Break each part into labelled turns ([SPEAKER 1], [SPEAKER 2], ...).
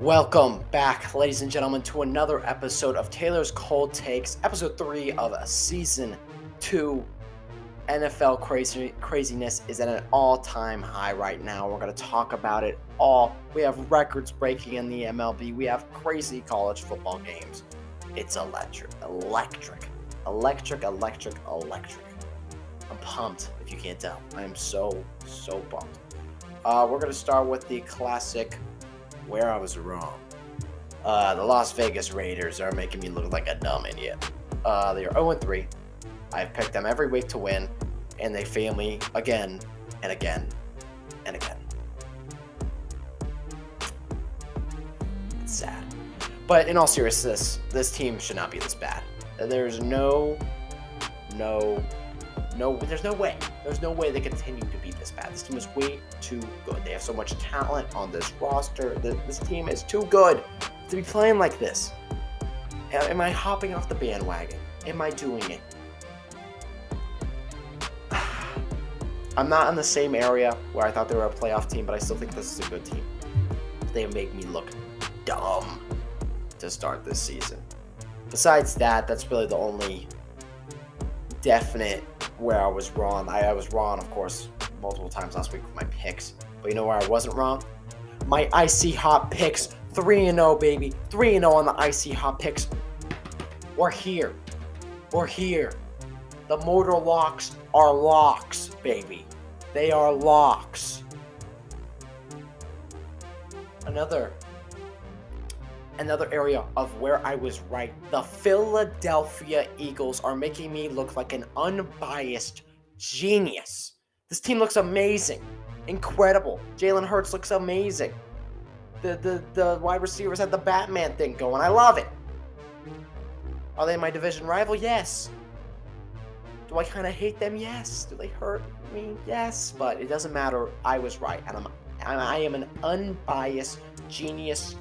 [SPEAKER 1] Welcome back, ladies and gentlemen, to another episode of Taylor's Cold Takes, episode 3 of season 2. NFL craziness is at an all-time high right now. We're going to talk about it all. We have records breaking in the MLB. We have crazy college football games. It's electric. I'm pumped, if you can't tell. I am so pumped. We're going to start with the classic where I was wrong. The Las Vegas Raiders are making me look like a dumb idiot. They are 0-3. I've picked them every week to win, and they fail me again and again and again. It's sad. But in all seriousness, this team should not be this bad. There's no way. There's no way they continue to be this bad. This team is way too good. They have so much talent on this roster. This team is too good to be playing like this. Am I hopping off the bandwagon? Am I doing it? I'm not in the same area where I thought they were a playoff team, but I still think this is a good team. They make me look dumb to start this season. Besides that, that's really the only definite where I was wrong. I was wrong, of course, multiple times last week with my picks. But you know where I wasn't wrong? My Icy Hot Picks. 3-0, baby. 3-0 on the Icy Hot Picks. We're here. The motor locks are locks, baby. They are locks. Another area of where I was right. The Philadelphia Eagles are making me look like an unbiased genius. This team looks amazing. Incredible. Jalen Hurts looks amazing. The wide receivers had the Batman thing going. I love it. Are they my division rival? Yes. Do I kind of hate them? Yes. Do they hurt me? Yes. But it doesn't matter. I was right. And I am an unbiased genius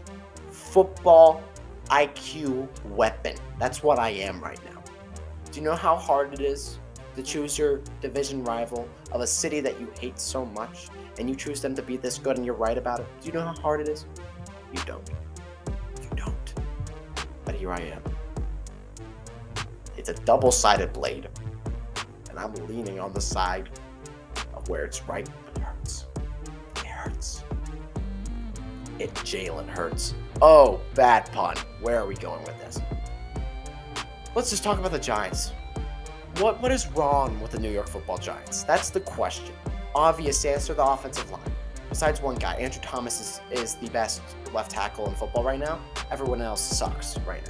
[SPEAKER 1] football IQ weapon. That's what I am right now. Do you know how hard it is to choose your division rival of a city that you hate so much, and you choose them to be this good and you're right about it? Do you know how hard it is? You don't. But here I am. It's a double-sided blade, and I'm leaning on the side of where it's right. It hurts. It Jalen Hurts. Oh, bad pun. Where are we going with this? Let's just talk about the Giants. What is wrong with the New York Football Giants? That's the question. Obvious answer, the offensive line. Besides one guy, Andrew Thomas is the best left tackle in football right now. Everyone else sucks right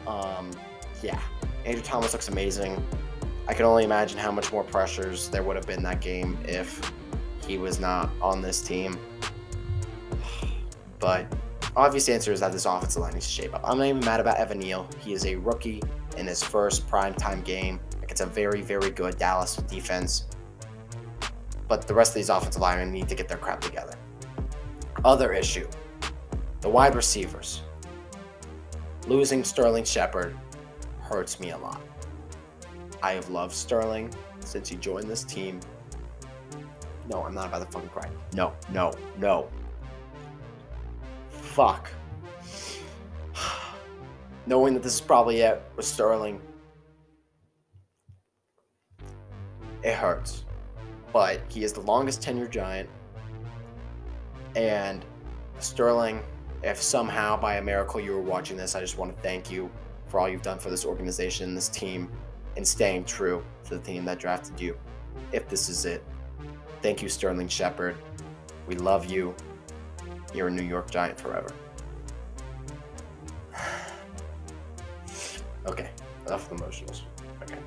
[SPEAKER 1] now. Andrew Thomas looks amazing. I can only imagine how much more pressures there would have been that game if he was not on this team. But obvious answer is that this offensive line needs to shape up. I'm not even mad about Evan Neal. He is a rookie in his first primetime game against a very, very good Dallas defense. But the rest of these offensive linemen need to get their crap together. Other issue, the wide receivers. Losing Sterling Shepard hurts me a lot. I have loved Sterling since he joined this team. No, I'm not about to fucking cry. No. Fuck. Knowing that this is probably it with Sterling, it hurts. But he is the longest tenured Giant. And Sterling, if somehow by a miracle you were watching this, I just want to thank you for all you've done for this organization, this team, and staying true to the team that drafted you. If this is it, thank you, Sterling Shepard. We love you. You're a New York Giant forever. Okay, enough of the emotionals. Okay,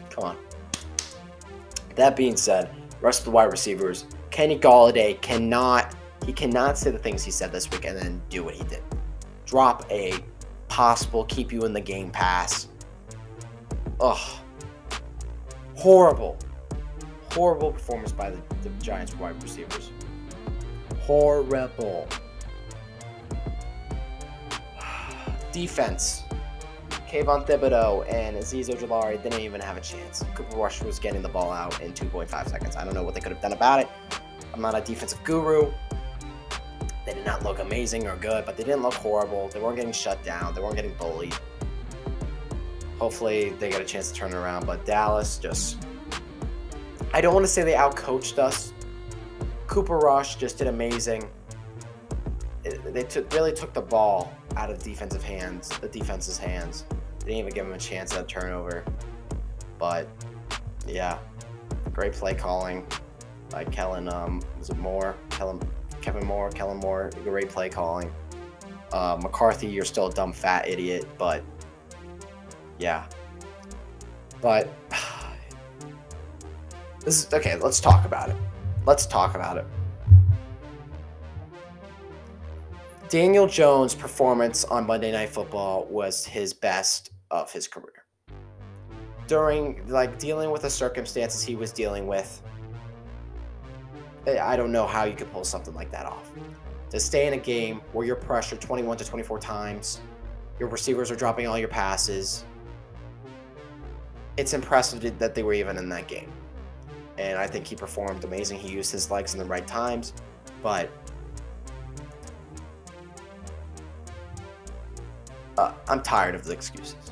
[SPEAKER 1] come on. That being said, rest of the wide receivers, Kenny Golladay cannot say the things he said this week and then do what he did. Drop a possible keep you in the game pass. Ugh. Horrible performance by the Giants wide receivers. Horrible. Defense. Kayvon Thibodeau and Azeez Ojulari didn't even have a chance. Cooper Rush was getting the ball out in 2.5 seconds. I don't know what they could have done about it. I'm not a defensive guru, They did not look amazing or good, but they didn't look horrible. They weren't getting shut down. They weren't getting bullied. Hopefully they get a chance to turn it around, but Dallas just... I don't want to say they outcoached us. Cooper Rush just did amazing. They really took the ball out of the defense's hands. They didn't even give him a chance at a turnover. But, yeah. Great play calling by Kellen, was it Moore? Kellen Moore, great play calling. McCarthy, you're still a dumb fat idiot, but yeah. But this is okay, let's talk about it. Daniel Jones' performance on Monday Night Football was his best of his career. During dealing with the circumstances he was dealing with, I don't know how you could pull something like that off. To stay in a game where you're pressured 21 to 24 times, your receivers are dropping all your passes. It's impressive that they were even in that game. And I think he performed amazing. He used his legs in the right times. But I'm tired of the excuses.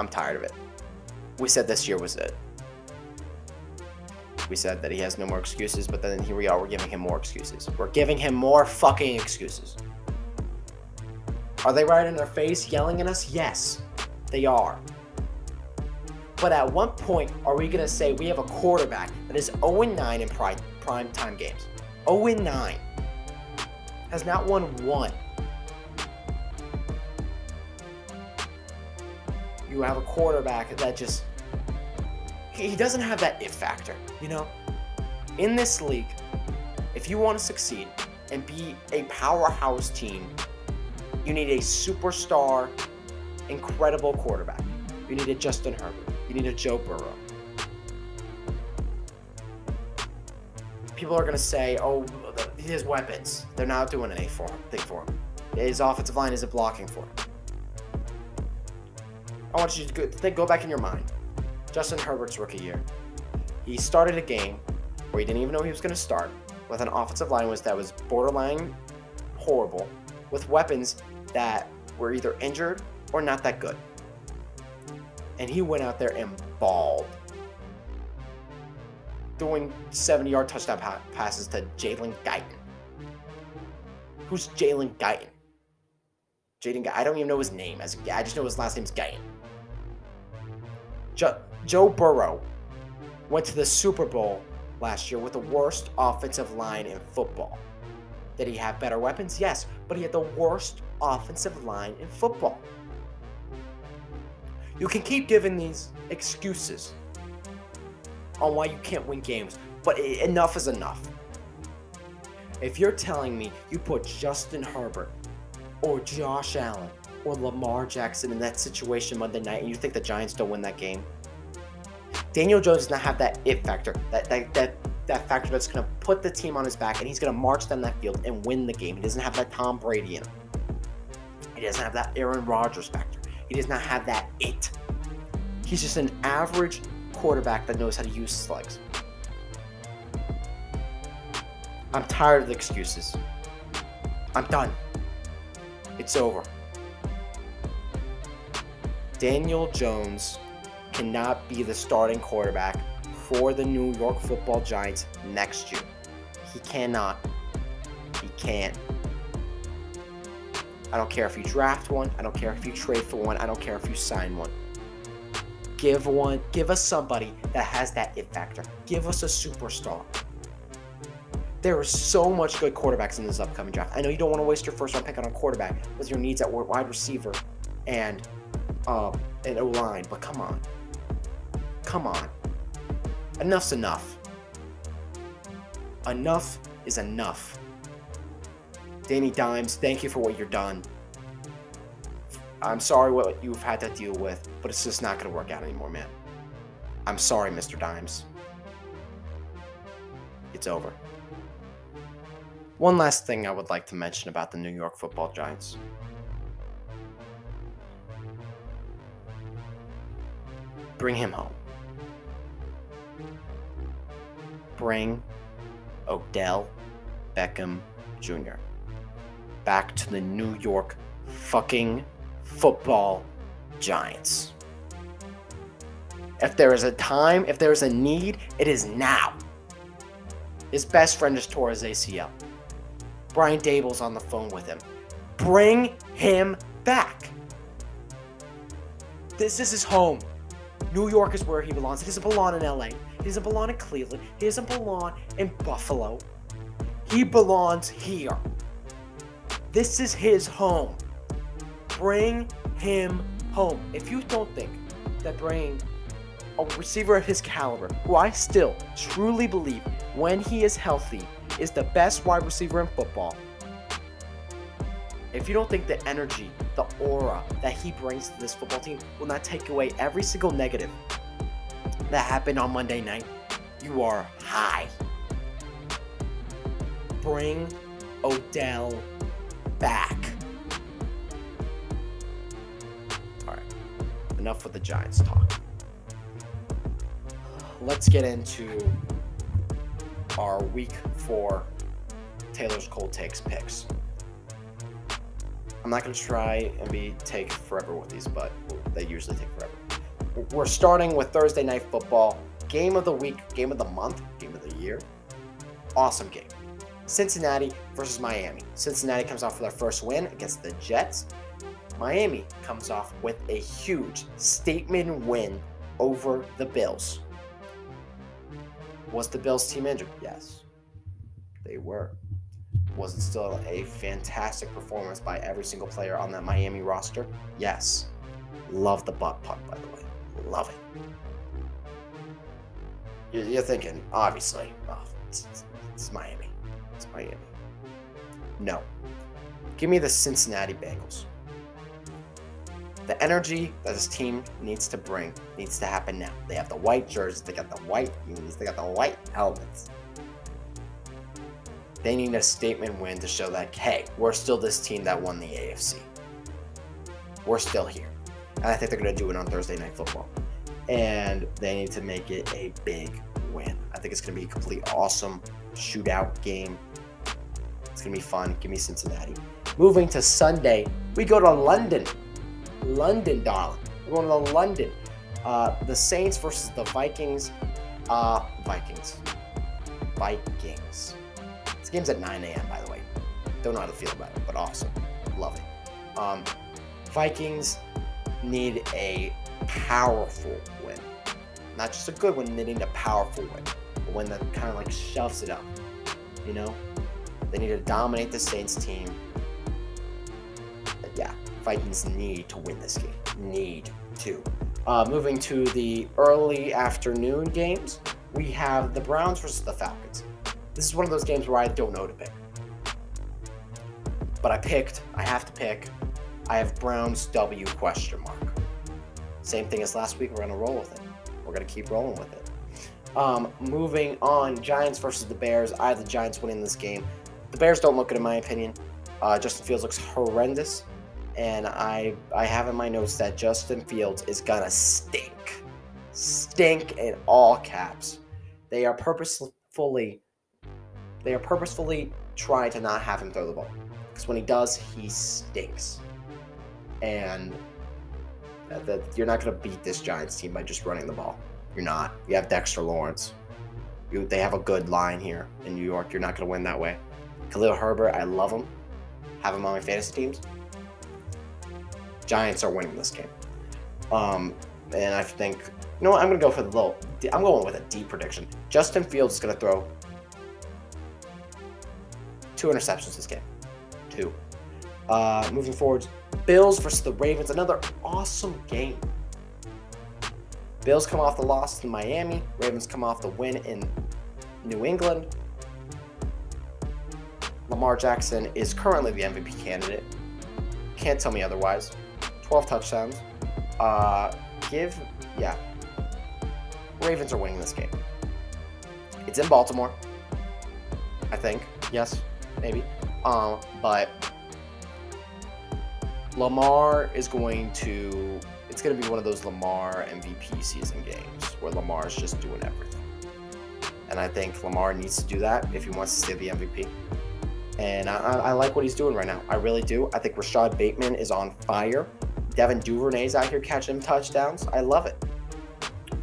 [SPEAKER 1] I'm tired of it. We said this year was it. We said that he has no more excuses, but then here we are, we're giving him more excuses. We're giving him more fucking excuses. Are they right in our face yelling at us? Yes, they are. But at what point are we going to say we have a quarterback that is 0-9 in prime time games? 0-9. Has not won one. You have a quarterback that just... He doesn't have that it factor, you know? In this league, if you want to succeed and be a powerhouse team, you need a superstar, incredible quarterback. You need a Justin Herbert. You need a Joe Burrow. People are going to say, oh, his weapons, they're not doing anything for him. His offensive line isn't blocking for him. I want you to go back in your mind. Justin Herbert's rookie year. He started a game where he didn't even know he was going to start with an offensive line that was borderline horrible, with weapons that were either injured or not that good. And he went out there and balled, throwing 70-yard touchdown passes to Jalen Guyton. Who's Jalen Guyton? I don't even know his name. I just know his last name's Guyton. Joe Burrow went to the Super Bowl last year with the worst offensive line in football. Did he have better weapons? Yes, but he had the worst offensive line in football. You can keep giving these excuses on why you can't win games, but enough is enough. If you're telling me you put Justin Herbert or Josh Allen or Lamar Jackson in that situation Monday night and you think the Giants don't win that game, Daniel Jones does not have that it factor, that factor that's going to put the team on his back and he's going to march down that field and win the game. He doesn't have that Tom Brady in him. He doesn't have that Aaron Rodgers factor. He does not have that it. He's just an average quarterback that knows how to use his legs. I'm tired of the excuses. I'm done. It's over. Daniel Jones cannot be the starting quarterback for the New York Football Giants next year. He cannot. He can't. I don't care if you draft one. I don't care if you trade for one. I don't care if you sign one. Give us somebody that has that it factor. Give us a superstar. There is so much good quarterbacks in this upcoming draft. I know you don't want to waste your first round pick on a quarterback with your needs at wide receiver and O-line, but come on. Come on. Enough's enough. Enough is enough. Danny Dimes, thank you for what you've done. I'm sorry what you've had to deal with, but it's just not going to work out anymore, man. I'm sorry, Mr. Dimes. It's over. One last thing I would like to mention about the New York Football Giants. Bring him home. Bring Odell Beckham Jr. Back to the New York fucking football Giants. If there is a time, if there is a need, it is now. His best friend just tore his ACL. Brian Dable's on the phone with him. Bring him back. This is his home. New York is where he belongs. He doesn't belong in LA. He doesn't belong in Cleveland. He doesn't belong in Buffalo. He belongs here. This is his home. Bring him home. If you don't think that bringing a receiver of his caliber, who I still truly believe when he is healthy is the best wide receiver in football, if you don't think the energy, the aura that he brings to this football team will not take away every single negative that happened on Monday night, you are high. Bring Odell back. All right, enough with the Giants talk. Let's get into our week 4 Taylor's Cold Takes picks. I'm not going to try and take forever with these, but they usually take forever. We're starting with Thursday Night Football. Game of the week, game of the month, game of the year. Awesome game. Cincinnati versus Miami. Cincinnati comes off with their first win against the Jets. Miami comes off with a huge statement win over the Bills. Was the Bills team injured? Yes, they were. Was it still a fantastic performance by every single player on that Miami roster? Yes. Love the butt punt, by the way. Love it. You're thinking, obviously, it's Miami. It's Miami. No. Give me the Cincinnati Bengals. The energy that this team needs to bring needs to happen now. They have the white jerseys. They got the white unis. They got the white helmets. They need a statement win to show that, hey, we're still this team that won the AFC. We're still here. And I think they're going to do it on Thursday Night Football. And they need to make it a big win. I think it's going to be a complete awesome shootout game. It's going to be fun. Give me Cincinnati. Moving to Sunday, we go to London. London, darling. We're going to London. The Saints versus the Vikings. Vikings. This game's at 9 a.m., by the way. Don't know how to feel about it, but awesome. Love it. Vikings need a powerful win. Not just a good one, they need a powerful win. A win that kind of like shoves it up. You know? They need to dominate the Saints team. But yeah, Vikings need to win this game. Need to. Moving to the early afternoon games, we have the Browns versus the Falcons. This is one of those games where I don't know to pick. But I have to pick. I have Browns W ? Same thing as last week, we're going to roll with it. We're going to keep rolling with it. Moving on, Giants versus the Bears. I have the Giants winning this game. The Bears don't look good in my opinion. Justin Fields looks horrendous. And I have in my notes that Justin Fields is going to stink. Stink in all caps. They are purposefully trying to not have him throw the ball. Because when he does, he stinks. And you're not going to beat this Giants team by just running the ball. You're not. You have Dexter Lawrence. They have a good line here in New York. You're not going to win that way. Khalil Herbert, I love him. Have him on my fantasy teams. Giants are winning this game. And I think, you know what, I'm going to go for I'm going with a deep prediction. Justin Fields is going to throw 2 interceptions this game. 2. Moving forward, Bills versus the Ravens. Another awesome game. Bills come off the loss to Miami. Ravens come off the win in New England. Lamar Jackson is currently the MVP candidate. Can't tell me otherwise. 12 touchdowns. Ravens are winning this game. It's in Baltimore, I think. Yes, maybe. But Lamar is it's going to be one of those Lamar MVP season games where Lamar's just doing everything. And I think Lamar needs to do that if he wants to stay the MVP. And I like what he's doing right now. I really do. I think Rashad Bateman is on fire. Devin Duvernay's out here catching touchdowns. I love it.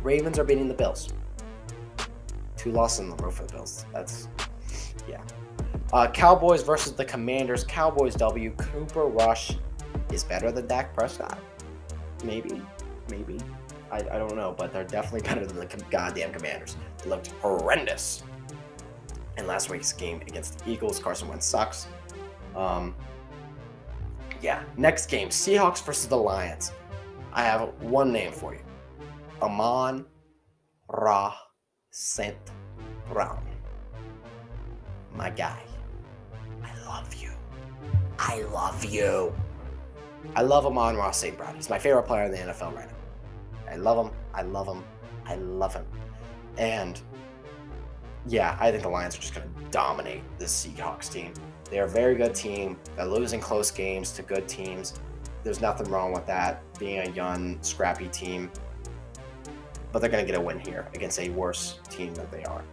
[SPEAKER 1] Ravens are beating the Bills. 2 losses in the row for the Bills. Cowboys versus the Commanders. Cowboys W. Cooper Rush is better than Dak Prescott. Maybe. I don't know, but they're definitely better than the goddamn Commanders. They looked horrendous in last week's game against the Eagles. Carson Wentz sucks. Next game, Seahawks versus the Lions. I have one name for you. Amon-Ra St. Brown. My guy. I love you. I love Amon-Ra St. Brown. He's my favorite player in the NFL right now. I love him. And I think the Lions are just going to dominate this Seahawks team. They're a very good team. They're losing close games to good teams. There's nothing wrong with that, being a young, scrappy team. But they're going to get a win here against a worse team than they are.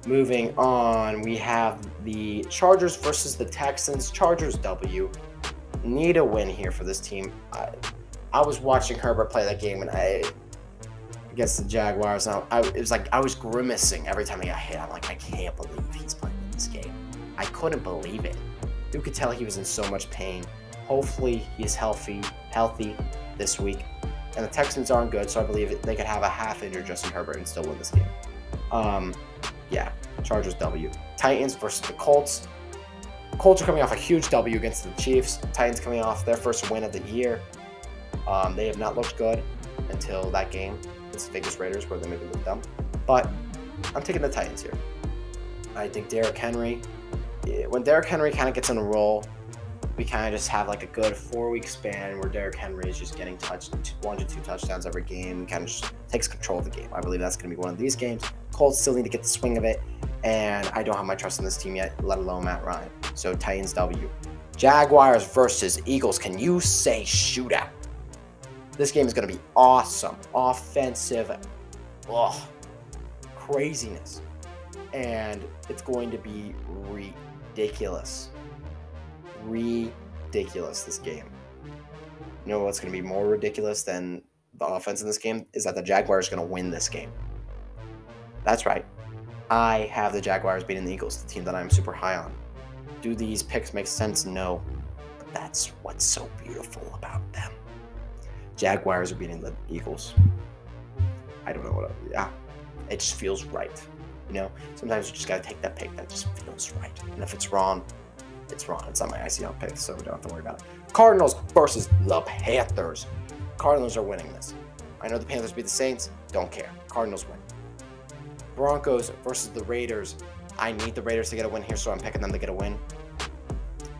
[SPEAKER 1] Moving on, we have the Chargers versus the Texans. Chargers W. Need a win here for this team. I was watching Herbert play that game, and against the Jaguars, and it was like I was grimacing every time he got hit. I'm like, I can't believe he's playing in this game. I couldn't believe it. You could tell he was in so much pain. Hopefully, he's healthy this week. And the Texans aren't good, so I believe they could have a half-injured Justin Herbert and still win this game. Chargers W. Titans versus the Colts. Colts are coming off a huge W against the Chiefs. Titans coming off their first win of the year. They have not looked good until that game against the Vegas Raiders, where they maybe looked dumb. But I'm taking the Titans here. I think Derrick Henry, when Derrick Henry kind of gets in a roll, we kind of just have like a good 4-week span where Derrick Henry is just getting 1 to 2 touchdowns every game, kind of just takes control of the game. I believe that's going to be one of these games. Colts still need to get the swing of it, and I don't have my trust in this team yet, let alone Matt Ryan. So Titans W. Jaguars versus Eagles. Can you say shootout? This game is going to be awesome. Offensive. Craziness. And it's going to be ridiculous. This game. You know what's going to be more ridiculous than the offense in this game? Is that the Jaguars are going to win this game. That's right. I have the Jaguars beating the Eagles, the team that I'm super high on. Do these picks make sense? No. But that's what's so beautiful about them. Jaguars are beating the Eagles. I don't know it just feels right. Sometimes you just got to take that pick that just feels right. And if it's wrong, it's wrong. It's not my ICL pick, so we don't have to worry about it. Cardinals versus the Panthers. Cardinals are winning this. I know the Panthers beat the Saints. Don't care. Cardinals win. Broncos versus the Raiders. I need the Raiders to get a win here, so I'm picking them to get a win.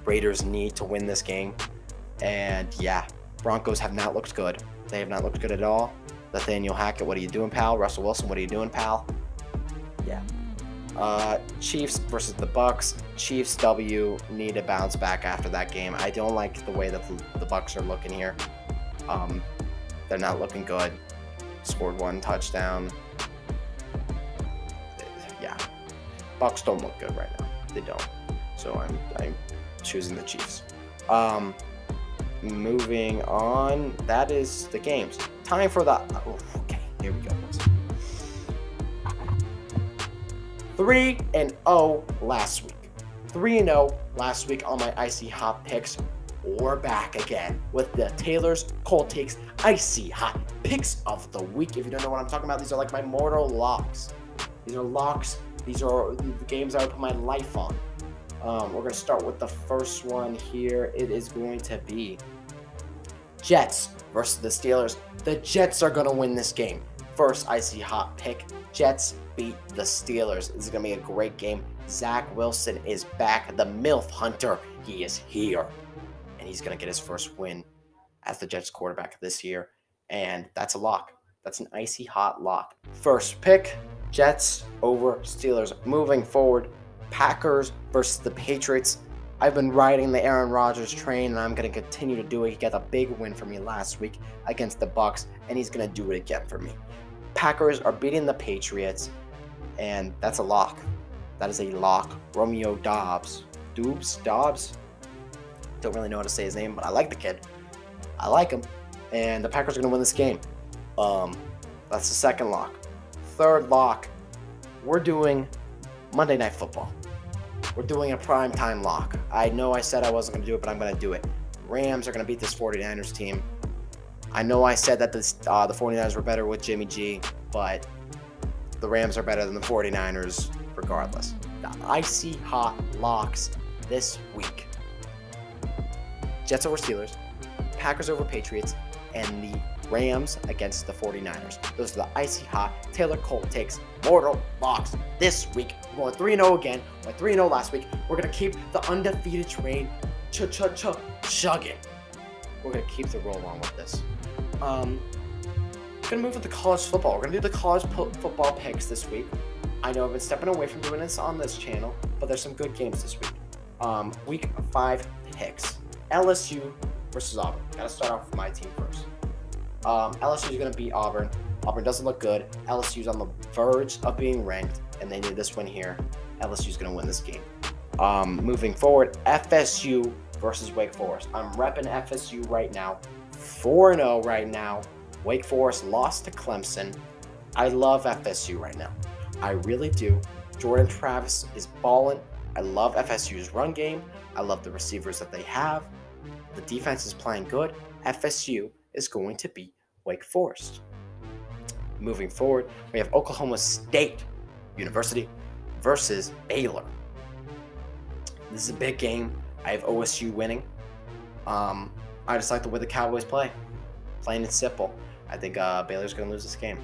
[SPEAKER 1] Raiders need to win this game. And Broncos have not looked good. They have not looked good at all. Nathaniel Hackett, what are you doing, pal? Russell Wilson, what are you doing, pal? Chiefs versus the Bucks. Chiefs W need to bounce back after that game. I don't like the way that the Bucks are looking here. They're not looking good. Scored 1 touchdown. Bucks don't look good right now. They don't. So I'm choosing the Chiefs. Moving on. That is the games. Time for the... okay, here we go. 3-0 last week. 3-0 last week on my Icy Hot picks. We're back again with the Taylor's Cold Takes Icy Hot Picks of the Week. If you don't know what I'm talking about, these are like my mortal locks. These are locks. These are the games I would put my life on. We're going to start with the first one here. It is going to be Jets versus the Steelers. The Jets are going to win this game. First Icy Hot pick. Jets beat the Steelers. This is going to be a great game. Zach Wilson is back. The MILF Hunter, he is here. And he's going to get his first win as the Jets quarterback this year. And that's a lock. That's an Icy Hot lock. First pick, Jets over Steelers. Moving forward, Packers versus the Patriots. I've been riding the Aaron Rodgers train, and I'm going to continue to do it. He got a big win for me last week against the Bucs, and he's going to do it again for me. Packers are beating the Patriots, and that's a lock. That is a lock. Romeo Dobbs Dobbs. Don't really know how to say his name, but I like the kid. I like him. And the Packers are going to win this game. That's the second lock. Third lock, we're doing Monday Night Football. We're doing a primetime lock. I know I said I wasn't going to do it, but I'm going to do it. Rams are going to beat this 49ers team. I know I said that the 49ers were better with Jimmy G, but the Rams are better than the 49ers regardless. The icy hot locks this week. Jets over Steelers, Packers over Patriots, and the Rams against the 49ers. Those are the icy hot Taylor Colt takes mortal locks this week. We're going 3-0 again. We're 3-0 last week. We're going to keep the undefeated train chugging. We're going to keep the roll on with this. We're going to move into college football. We're going to do the college football picks this week. I know I've been stepping away from doing this on this channel, but there's some good games this week. Week 5 picks. LSU versus Auburn. Got to start off with my team first. LSU is going to beat Auburn. Auburn doesn't look good. LSU's on the verge of being ranked, and they need this win here. LSU's going to win this game. Moving forward, FSU versus Wake Forest. I'm repping FSU right now. 4-0 right now. Wake Forest lost to Clemson. I love FSU right now. I really do. Jordan Travis is balling. I love FSU's run game. I love the receivers that they have. The defense is playing good. FSU is going to beat Wake Forest. Moving forward, we have Oklahoma State University versus Baylor. This is a big game. I have OSU winning. I just like the way the Cowboys play. Plain and simple. I think Baylor's going to lose this game.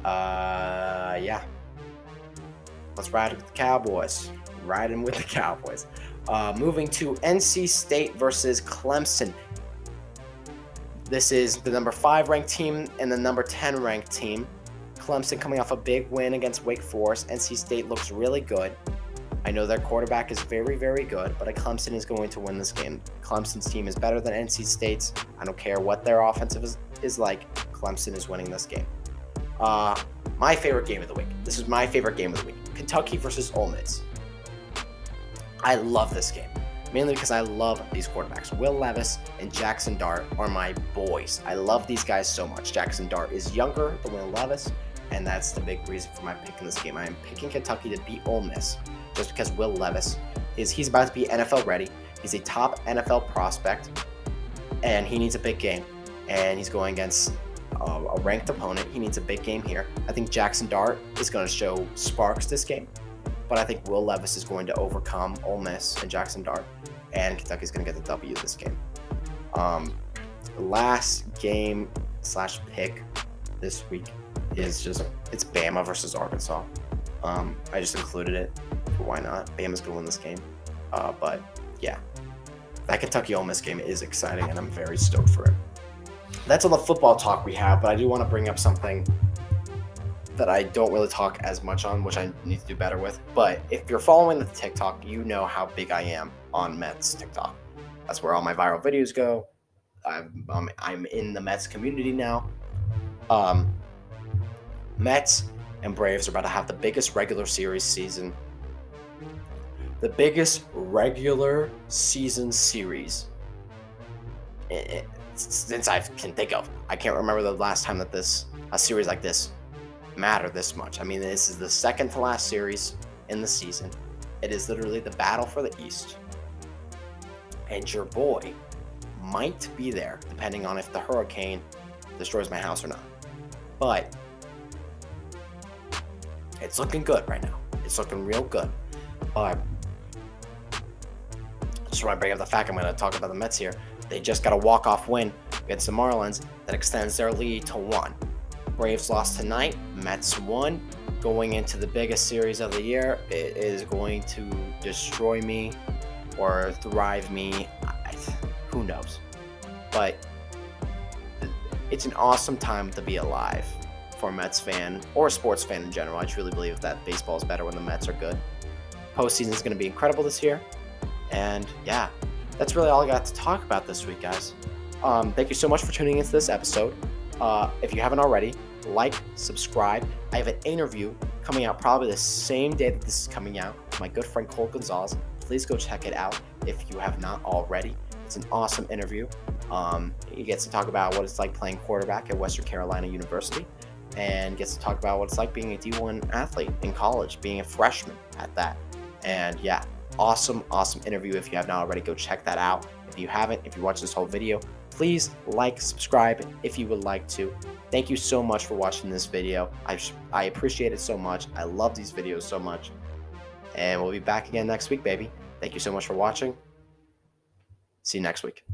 [SPEAKER 1] Yeah. Let's ride with the Cowboys. Riding with the Cowboys. Moving to NC State versus Clemson. This is the number 5 ranked team and the number 10 ranked team. Clemson coming off a big win against Wake Forest. NC State looks really good. I know their quarterback is very, very good, but Clemson is going to win this game. Clemson's team is better than NC State's. I don't care what their offensive is like. Clemson is winning this game. My favorite game of the week. This is my favorite game of the week. Kentucky versus Ole Miss. I love this game, mainly because I love these quarterbacks. Will Levis and Jackson Dart are my boys. I love these guys so much. Jackson Dart is younger than Will Levis, and that's the big reason for my pick in this game. I am picking Kentucky to beat Ole Miss just because Will Levis he's about to be NFL ready. He's a top NFL prospect, and he needs a big game. And he's going against a ranked opponent. He needs a big game here. I think Jackson Dart is going to show sparks this game, but I think Will Levis is going to overcome Ole Miss and Jackson Dart, and Kentucky's going to get the W this game. Last game / pick this week is it's Bama versus Arkansas. I just included it. Why not? Bama's going to win this game. But yeah, that Kentucky-Ole Miss game is exciting, and I'm very stoked for it. That's all the football talk we have, but I do want to bring up something that I don't really talk as much on, which I need to do better with. But if you're following the TikTok, you know how big I am on Mets TikTok. That's where all my viral videos go. I'm in the Mets community now. Mets and Braves are about to have the biggest regular season. The biggest regular season series since I can think of. I can't remember the last time that a series like this mattered this much. I mean, this is the second to last series in the season. It is literally the battle for the East. And your boy might be there, depending on if the hurricane destroys my house or not. But it's looking good right now. It's looking real good. Just want to bring up the fact I'm going to talk about the Mets here. They just got a walk-off win against the Marlins that extends their lead to 1. Braves lost tonight. Mets won. Going into the biggest series of the year, it is going to destroy me or thrive me. Who knows? But it's an awesome time to be alive for a Mets fan or a sports fan in general. I truly believe that baseball is better when the Mets are good. Postseason is going to be incredible this year. And yeah, that's really all I got to talk about this week, guys. Thank you so much for tuning into this episode. If you haven't already, like, subscribe. I have an interview coming out probably the same day that this is coming out. My good friend Cole Gonzalez. Please go check it out if you have not already. It's an awesome interview. He gets to talk about what it's like playing quarterback at Western Carolina University, and gets to talk about what it's like being a D1 athlete in college, being a freshman at that. And yeah, awesome interview. If you have not already, go check that out. If you haven't, if you watched this whole video, please like, subscribe if you would like to. Thank you so much for watching this video. I appreciate it so much. I love these videos so much. And we'll be back again next week, baby. Thank you so much for watching. See you next week.